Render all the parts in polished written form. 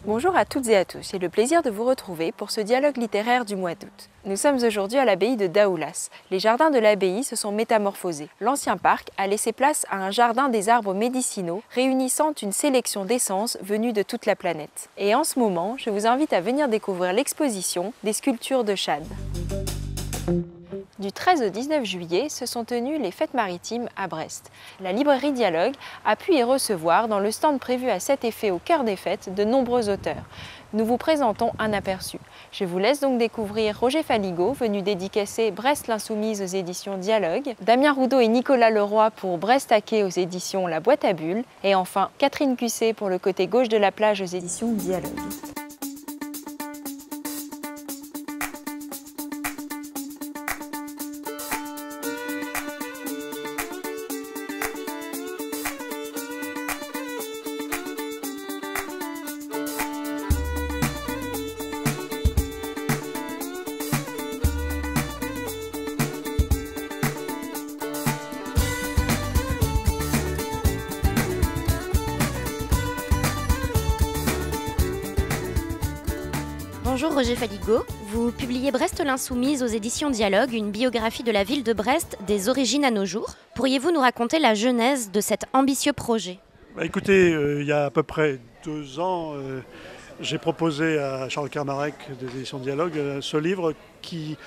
Bonjour à toutes et à tous, j'ai le plaisir de vous retrouver pour ce dialogue littéraire du mois d'août. Nous sommes aujourd'hui à l'abbaye de Daoulas. Les jardins de l'abbaye se sont métamorphosés. L'ancien parc a laissé place à un jardin des arbres médicinaux réunissant une sélection d'essences venues de toute la planète. Et en ce moment, je vous invite à venir découvrir l'exposition des sculptures de Chade. Du 13 au 19 juillet se sont tenues les fêtes maritimes à Brest. La librairie Dialogue a pu y recevoir, dans le stand prévu à cet effet au cœur des fêtes, de nombreux auteurs. Nous vous présentons un aperçu. Je vous laisse donc découvrir Roger Faligot, venu dédicacer Brest l'Insoumise aux éditions Dialogue, Damien Roudot et Nicolas Leroy pour Brest Taquet aux éditions La Boîte à Bulles, et enfin Catherine Cusset pour le côté gauche de la plage aux éditions Dialogue. Bonjour Roger Faligot, vous publiez Brest l'Insoumise aux éditions Dialogue, une biographie de la ville de Brest des origines à nos jours. Pourriez-vous nous raconter la genèse de cet ambitieux projet ? Écoutez, il y a à peu près 2 ans, j'ai proposé à Charles Kermarek des éditions Dialogue ce livre qui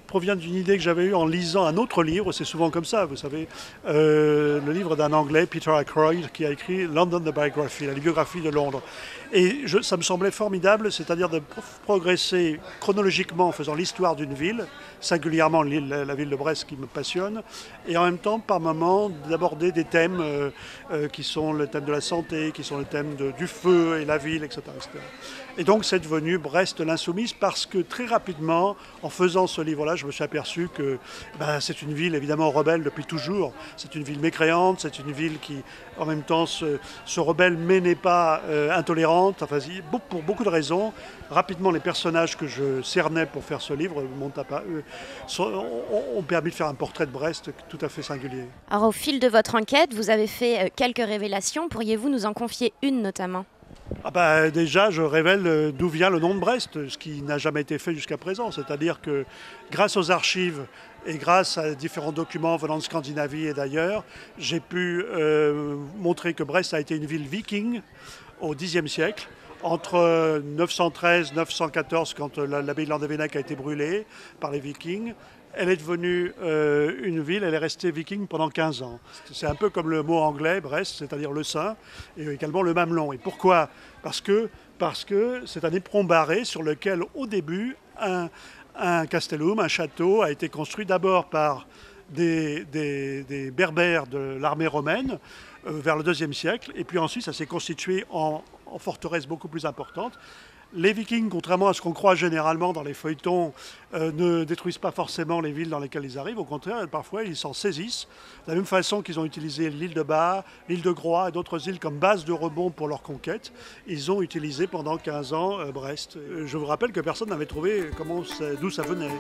provient d'une idée que j'avais eue en lisant un autre livre. C'est souvent comme ça, vous savez, le livre d'un Anglais, Peter Ackroyd, qui a écrit London the Biography, la biographie de Londres. Et ça me semblait formidable, c'est-à-dire de progresser chronologiquement en faisant l'histoire d'une ville, singulièrement la ville de Brest qui me passionne, et en même temps, par moments, d'aborder des thèmes qui sont le thème de la santé, qui sont le thème du feu et la ville, etc. etc. Et donc c'est devenu Brest l'Insoumise parce que très rapidement, en faisant ce livre-là, je me suis aperçu que c'est une ville évidemment rebelle depuis toujours. C'est une ville mécréante, c'est une ville qui en même temps se rebelle mais n'est pas intolérante. Enfin, pour beaucoup de raisons. Rapidement, les personnages que je cernais pour faire ce livre ont permis de faire un portrait de Brest tout à fait singulier. Alors au fil de votre enquête, vous avez fait quelques révélations. Pourriez-vous nous en confier une notamment ? Déjà, je révèle d'où vient le nom de Brest, ce qui n'a jamais été fait jusqu'à présent. C'est-à-dire que grâce aux archives et grâce à différents documents venant de Scandinavie et d'ailleurs, j'ai pu montrer que Brest a été une ville viking au Xe siècle, entre 913 et 914, quand l'abbaye de Landévennec a été brûlée par les Vikings. Elle est devenue une ville, elle est restée viking pendant 15 ans. C'est un peu comme le mot anglais, Brest, c'est-à-dire le Saint, et également le Mamelon. Et pourquoi ? Parce que c'est un éperon barré sur lequel, au début, un castellum, un château, a été construit d'abord par des berbères de l'armée romaine vers le IIe siècle, et puis ensuite ça s'est constitué en forteresse beaucoup plus importante. Les Vikings, contrairement à ce qu'on croit généralement dans les feuilletons, ne détruisent pas forcément les villes dans lesquelles ils arrivent. Au contraire, parfois, ils s'en saisissent. De la même façon qu'ils ont utilisé l'île de Bar, l'île de Groix et d'autres îles comme base de rebond pour leur conquête, ils ont utilisé pendant 15 ans Brest. Je vous rappelle que personne n'avait trouvé d'où ça venait.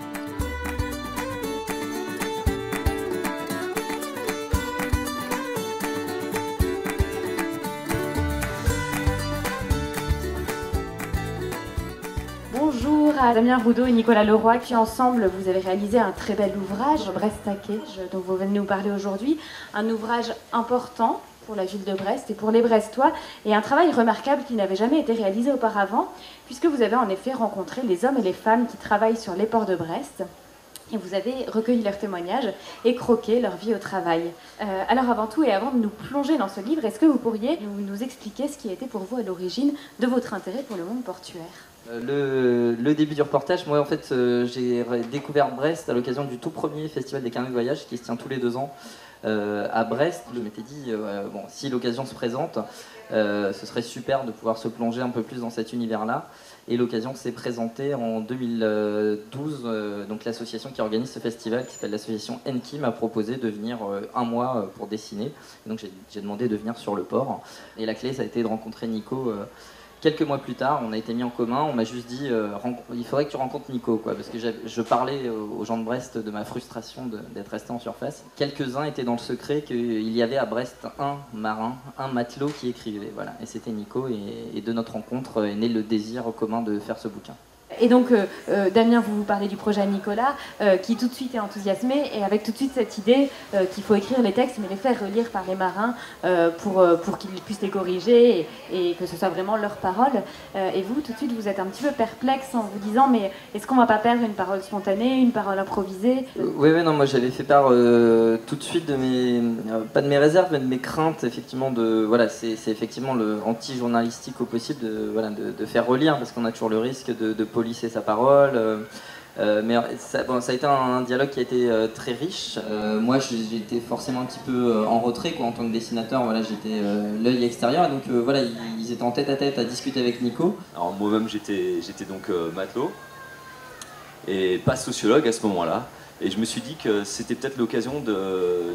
Bonjour à Damien Roudot et Nicolas Leroy qui ensemble vous avez réalisé un très bel ouvrage, Brest Taquet, dont vous venez nous parler aujourd'hui. Un ouvrage important pour la ville de Brest et pour les Brestois et un travail remarquable qui n'avait jamais été réalisé auparavant puisque vous avez en effet rencontré les hommes et les femmes qui travaillent sur les ports de Brest. Et vous avez recueilli leurs témoignages et croqué leur vie au travail. Alors avant tout et avant de nous plonger dans ce livre, est-ce que vous pourriez nous expliquer ce qui a été pour vous à l'origine de votre intérêt pour le monde portuaire ? Le début du reportage, moi en fait j'ai découvert Brest à l'occasion du tout premier festival des carnets de voyage qui se tient tous les 2 ans à Brest. Je m'étais dit, si l'occasion se présente, ce serait super de pouvoir se plonger un peu plus dans cet univers-là. Et l'occasion s'est présentée en 2012. Donc l'association qui organise ce festival, qui s'appelle l'association Enki, m'a proposé de venir un mois pour dessiner. Et donc j'ai demandé de venir sur le port. Et la clé, ça a été de rencontrer Nico, quelques mois plus tard, on a été mis en commun, on m'a juste dit il faudrait que tu rencontres Nico, quoi, parce que je parlais aux gens de Brest de ma frustration d'être resté en surface. Quelques-uns étaient dans le secret qu'il y avait à Brest un marin, un matelot qui écrivait, voilà, et c'était Nico, et de notre rencontre est né le désir commun de faire ce bouquin. Et donc, Damien, vous parlez du projet à Nicolas, qui tout de suite est enthousiasmé, et avec tout de suite cette idée qu'il faut écrire les textes, mais les faire relire par les marins pour qu'ils puissent les corriger et que ce soit vraiment leurs paroles. Et vous, tout de suite, vous êtes un petit peu perplexe en vous disant, mais est-ce qu'on ne va pas perdre une parole spontanée, une parole improvisée? Oui, non, moi j'avais fait part tout de suite de pas de mes réserves, mais de mes craintes, effectivement, voilà, c'est effectivement le anti-journalistique au possible de faire relire, parce qu'on a toujours le risque de polisser sa parole. Mais ça a été un dialogue qui a été très riche. Moi, j'étais forcément un petit peu en retrait, quoi, en tant que dessinateur. Voilà, j'étais l'œil extérieur. Et donc, voilà, ils étaient en tête-à-tête à discuter avec Nico. Alors, moi-même, j'étais donc matelot et pas sociologue à ce moment-là. Et je me suis dit que c'était peut-être l'occasion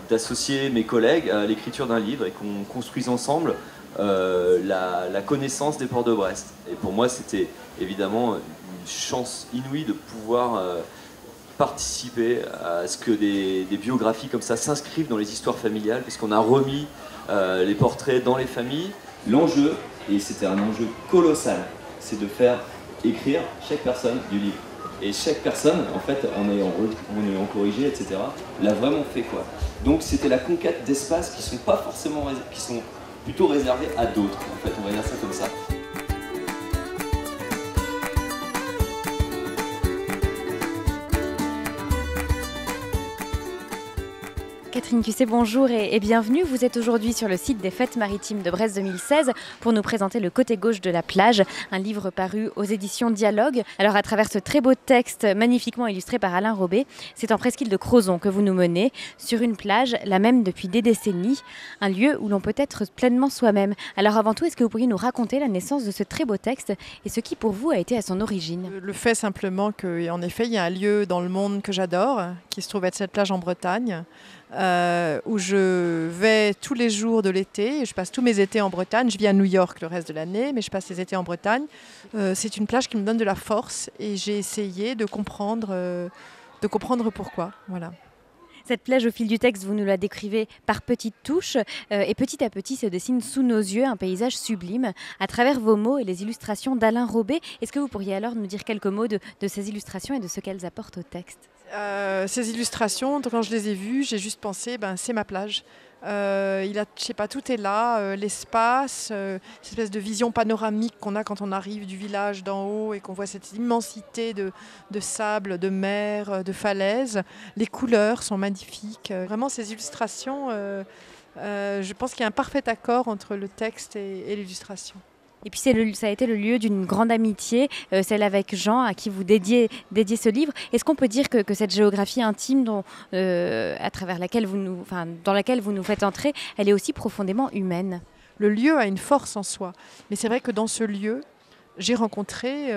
d'associer mes collègues à l'écriture d'un livre et qu'on construise ensemble la connaissance des ports de Brest. Et pour moi, c'était évidemment une chance inouïe de pouvoir participer à ce que des biographies comme ça s'inscrivent dans les histoires familiales, puisqu'on a remis les portraits dans les familles. L'enjeu, et c'était un enjeu colossal, c'est de faire écrire chaque personne du livre. Et chaque personne, en fait, en ayant corrigé, etc., l'a vraiment fait, quoi. Donc c'était la conquête d'espaces qui sont pas forcément, qui sont plutôt réservés à d'autres, en fait, on va dire ça comme ça. Catherine Cusset, bonjour et bienvenue. Vous êtes aujourd'hui sur le site des Fêtes Maritimes de Brest 2016 pour nous présenter Le côté gauche de la plage, un livre paru aux éditions Dialogue. Alors à travers ce très beau texte magnifiquement illustré par Alain Robé, c'est en presqu'île de Crozon que vous nous menez, sur une plage, la même depuis des décennies, un lieu où l'on peut être pleinement soi-même. Alors avant tout, est-ce que vous pourriez nous raconter la naissance de ce très beau texte et ce qui pour vous a été à son origine? Le fait simplement qu'en effet, il y a un lieu dans le monde que j'adore, qui se trouve être cette plage en Bretagne, où je vais tous les jours de l'été. Je passe tous mes étés en Bretagne. Je vis à New York le reste de l'année, mais je passe les étés en Bretagne. C'est une plage qui me donne de la force et j'ai essayé de comprendre pourquoi. Voilà. Cette plage, au fil du texte, vous nous la décrivez par petites touches et petit à petit se dessine sous nos yeux un paysage sublime à travers vos mots et les illustrations d'Alain Robé. Est-ce que vous pourriez alors nous dire quelques mots de ces illustrations et de ce qu'elles apportent au texte? Ces illustrations, quand je les ai vues, j'ai juste pensé, c'est ma plage. Je sais pas, tout est là, l'espace, cette espèce de vision panoramique qu'on a quand on arrive du village d'en haut et qu'on voit cette immensité de sable, de mer, de falaises. Les couleurs sont magnifiques. Vraiment, ces illustrations, je pense qu'il y a un parfait accord entre le texte et l'illustration. Et puis ça a été le lieu d'une grande amitié, celle avec Jean, à qui vous dédiez ce livre. Est-ce qu'on peut dire que cette géographie intime dans laquelle vous nous faites entrer, elle est aussi profondément humaine? Le lieu a une force en soi. Mais c'est vrai que dans ce lieu, j'ai rencontré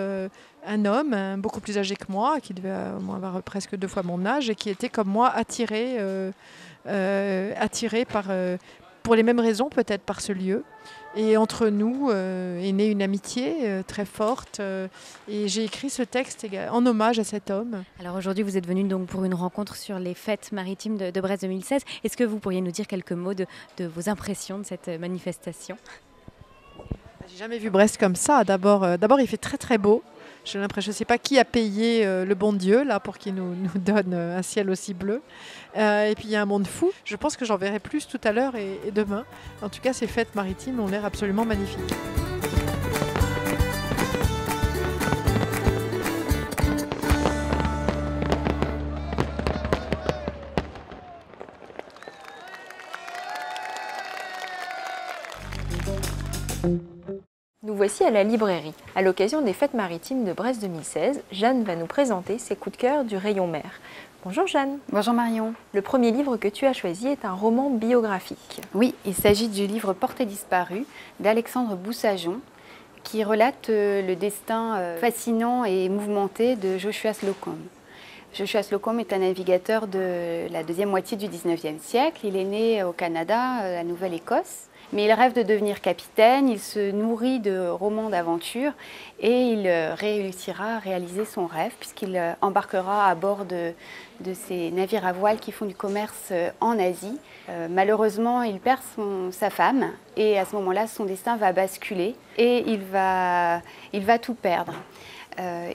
un homme beaucoup plus âgé que moi, qui devait avoir presque 2 fois mon âge, et qui était comme moi attiré par, pour les mêmes raisons peut-être, par ce lieu. Et entre nous est née une amitié très forte et j'ai écrit ce texte en hommage à cet homme. Alors aujourd'hui, vous êtes venu donc pour une rencontre sur les Fêtes Maritimes de Brest 2016. Est-ce que vous pourriez nous dire quelques mots de vos impressions de cette manifestation? J'ai jamais vu Brest comme ça. D'abord, il fait très très beau. J'ai l'impression, je ne sais pas qui a payé le bon Dieu là pour qu'il nous donne un ciel aussi bleu. Et puis il y a un monde fou. Je pense que j'en verrai plus tout à l'heure et demain. En tout cas, ces fêtes maritimes ont l'air absolument magnifiques. Nous voici à la librairie. À l'occasion des Fêtes Maritimes de Brest 2016, Jeanne va nous présenter ses coups de cœur du rayon mer. Bonjour Jeanne. Bonjour Marion. Le premier livre que tu as choisi est un roman biographique. Oui, il s'agit du livre Portée disparue d'Alexandre Boussageon qui relate le destin fascinant et mouvementé de Joshua Slocum. Joshua Slocum est un navigateur de la deuxième moitié du 19e siècle. Il est né au Canada, la Nouvelle-Écosse. Mais il rêve de devenir capitaine, il se nourrit de romans d'aventure et il réussira à réaliser son rêve puisqu'il embarquera à bord de ces navires à voile qui font du commerce en Asie. Malheureusement, il perd sa femme et à ce moment-là, son destin va basculer et il va tout perdre.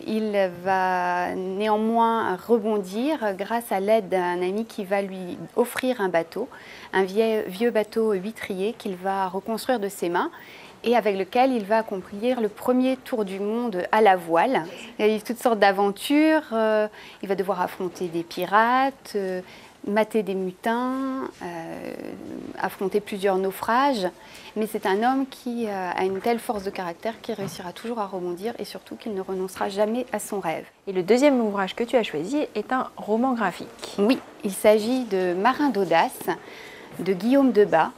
Il va néanmoins rebondir grâce à l'aide d'un ami qui va lui offrir un bateau, un vieux bateau huîtrier qu'il va reconstruire de ses mains et avec lequel il va accomplir le premier tour du monde à la voile. Il y a toutes sortes d'aventures, il va devoir affronter des pirates, mater des mutins, affronter plusieurs naufrages. Mais c'est un homme qui a une telle force de caractère qu'il réussira toujours à rebondir et surtout qu'il ne renoncera jamais à son rêve. Et le deuxième ouvrage que tu as choisi est un roman graphique. Oui, il s'agit de Marin d'audace de Guillaume Debat.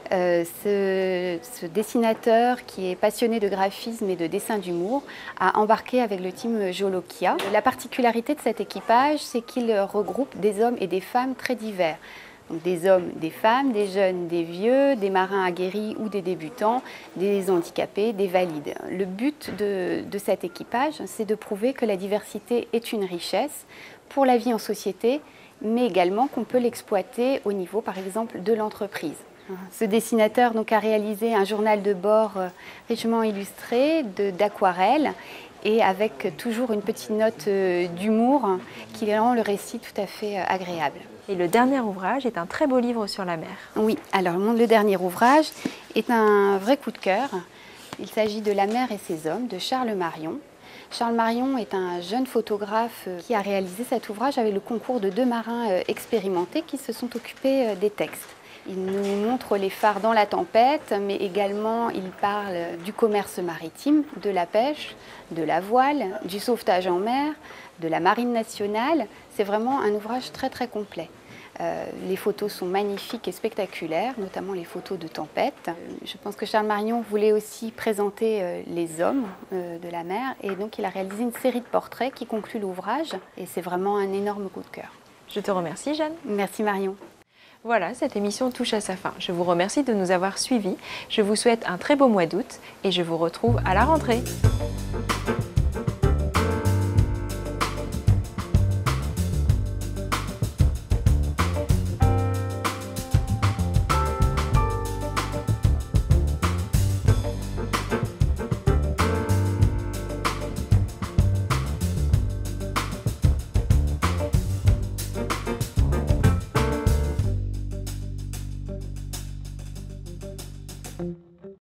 Ce dessinateur qui est passionné de graphisme et de dessin d'humour a embarqué avec le team Jolokia. La particularité de cet équipage, c'est qu'il regroupe des hommes et des femmes très divers. Donc des hommes, des femmes, des jeunes, des vieux, des marins aguerris ou des débutants, des handicapés, des valides. Le but de cet équipage, c'est de prouver que la diversité est une richesse pour la vie en société, mais également qu'on peut l'exploiter au niveau, par exemple, de l'entreprise. Ce dessinateur donc, a réalisé un journal de bord richement illustré d'aquarelles et avec toujours une petite note d'humour qui rend le récit tout à fait agréable. Et le dernier ouvrage est un très beau livre sur la mer. Oui, alors le dernier ouvrage est un vrai coup de cœur. Il s'agit de La mer et ses hommes de Charles Marion. Charles Marion est un jeune photographe qui a réalisé cet ouvrage avec le concours de 2 marins expérimentés qui se sont occupés des textes. Il nous montre les phares dans la tempête, mais également il parle du commerce maritime, de la pêche, de la voile, du sauvetage en mer, de la marine nationale. C'est vraiment un ouvrage très très complet. Les photos sont magnifiques et spectaculaires, notamment les photos de tempête. Je pense que Charles Marion voulait aussi présenter les hommes de la mer et donc il a réalisé une série de portraits qui conclut l'ouvrage et c'est vraiment un énorme coup de cœur. Je te remercie Jeanne. Merci Marion. Voilà, cette émission touche à sa fin. Je vous remercie de nous avoir suivis. Je vous souhaite un très beau mois d'août et je vous retrouve à la rentrée.